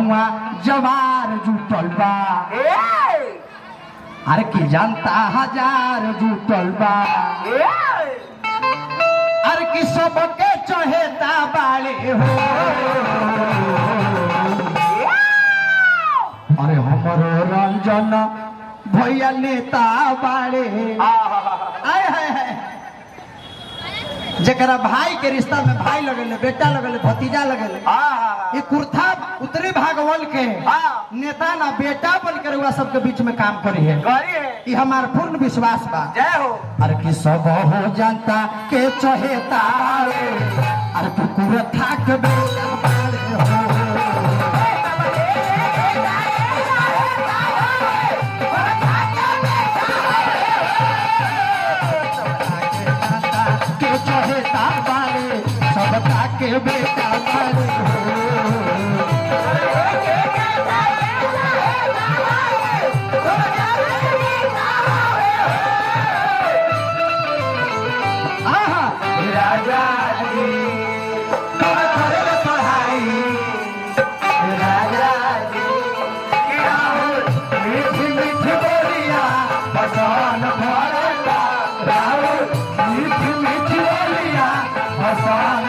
गौवा जवार जुटल बा अरे की जनता हजार जुटल बा अरे की सबके चहेता बाले हो अरे हमारो रंजन भैया नेता बाले आय है जरा भाई के रिश्ता में भाई लगल बेटा लगल भतीजा लगल ये कुर्था उत्तरी भागवल के नेता ना बेटा बनकर हुआ सबके बीच में काम करी है ये हमार पूर्ण विश्वास बा जय हो अरे कि सब हो जनता के चहेता अरे तू कुर्था के बेटा हो के बेटा राजा जी पढ़ाई राजा जी मीठी मीठी बोलिया पसंद भरता मीठी मीठी बोलिया पसंद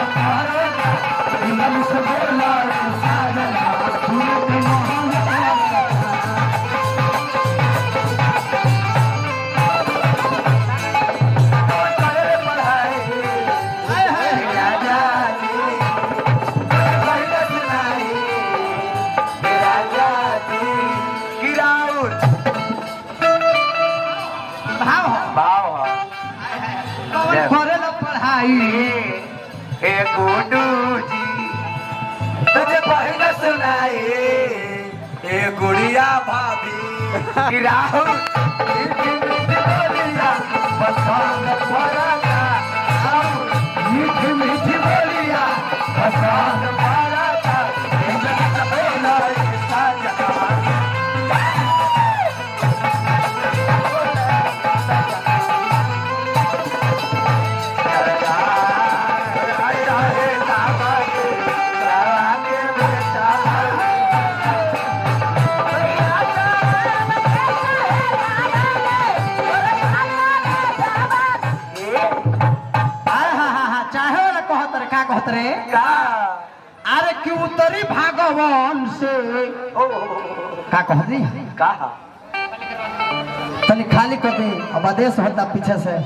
गुड़िया भाभी राहुल मीठी मीठी बोलिया पसंद अरे क्यों उत्तरी भागवान से का कहती कहा तनी खाली कर दे अब आदेश होता पीछे से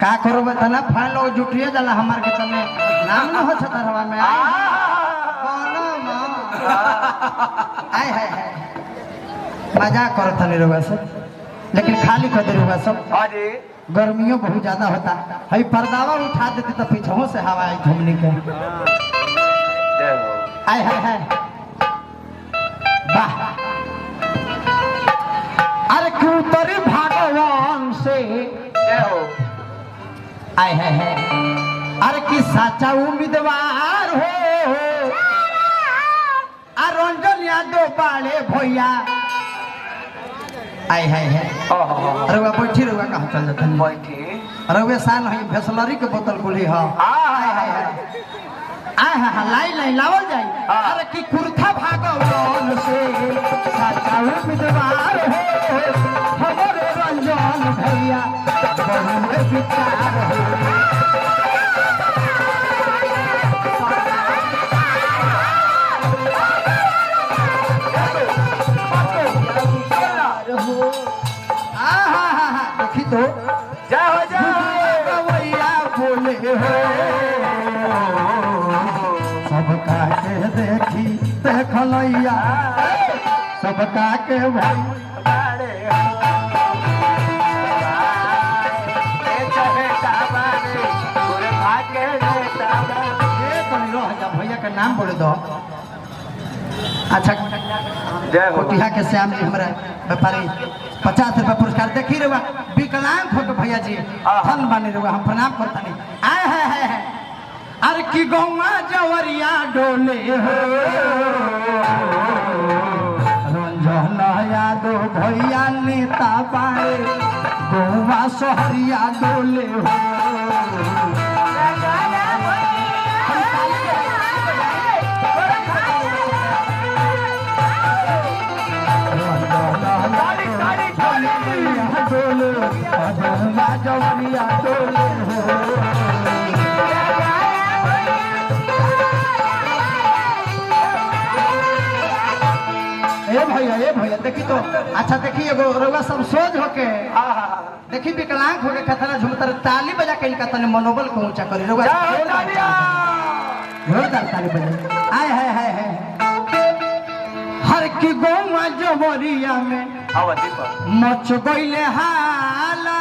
का करो तना फाइन लोग जुटिए जाला हमार के तने नाम न हो छता रवा में आय है मजाक करो तनी रवा से लेकिन खाली कर दे रवा सब अरे गर्मियों बहुत ज्यादा होता है पर्दावा उठा देते तो पीछों से हवा आई घूमने के आय है वाह अरे कुतरी भगवान से आय है अरे कि सच्चा उम्मीदवार हो रंजन यादव बाले भैया आय है अरे वह बैठी रहुआ कहाँ चल जाते बैठी अरे वे सान है भेसलरी के बोतल बोली हाँ लाई लाई लावल जाई अरे कि कुर्था भागवान से सच्चा उम्मीदवार हो हमारे रंजन भैया बहुत विचार देखी तो गवैया बोले हो सबका के देखी देखलैया सबका के भाई भैया का नाम बोले दो अच्छा कोटिया के श्याम जी हमारे व्यापारी 50 रुपया पुरस्कार देखी रहुआ विकलांग होकर भैया जी धन बने रहुआ हम प्रणाम करता नहीं आए है अरे की गौवा जवरिया डोले हो रंजन यादव भैया नेता पाए गौवा शहरिया डोले हो जवरिया डोले हो। ए भैया देखी तो अच्छा देखी एगो रउआ सब सोच होके देखी विकलांग होके खतरा झुमतर ताली बजा के इनका तने मनोबल को ऊंचा करी रउआ जोरदार ताली बजा आय है हर की गौवा जवरिया में मच गइले हाला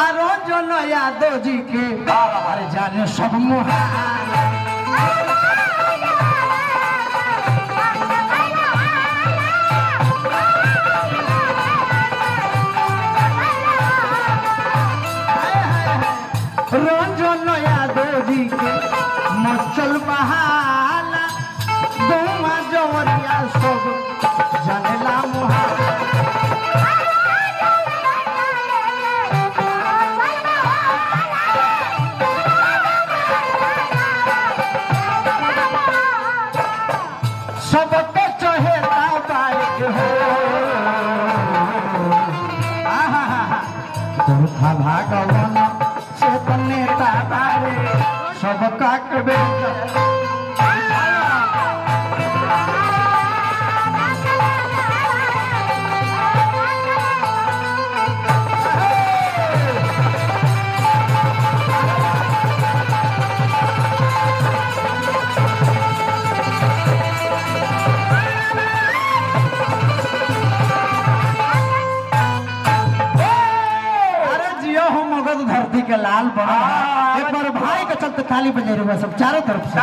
आरो जन यादव जी के अरे जाने सब मुहाल रंजन यादव जी के मचल बहाला गौवा जवरिया सब जानेला मुहाल सबके चहेता बाइक हो था भागवन से नेता बारे सबका कबे धरती के लाल बना एक बार भाई के चलते ताली बजे रहे सब चारों तरफ से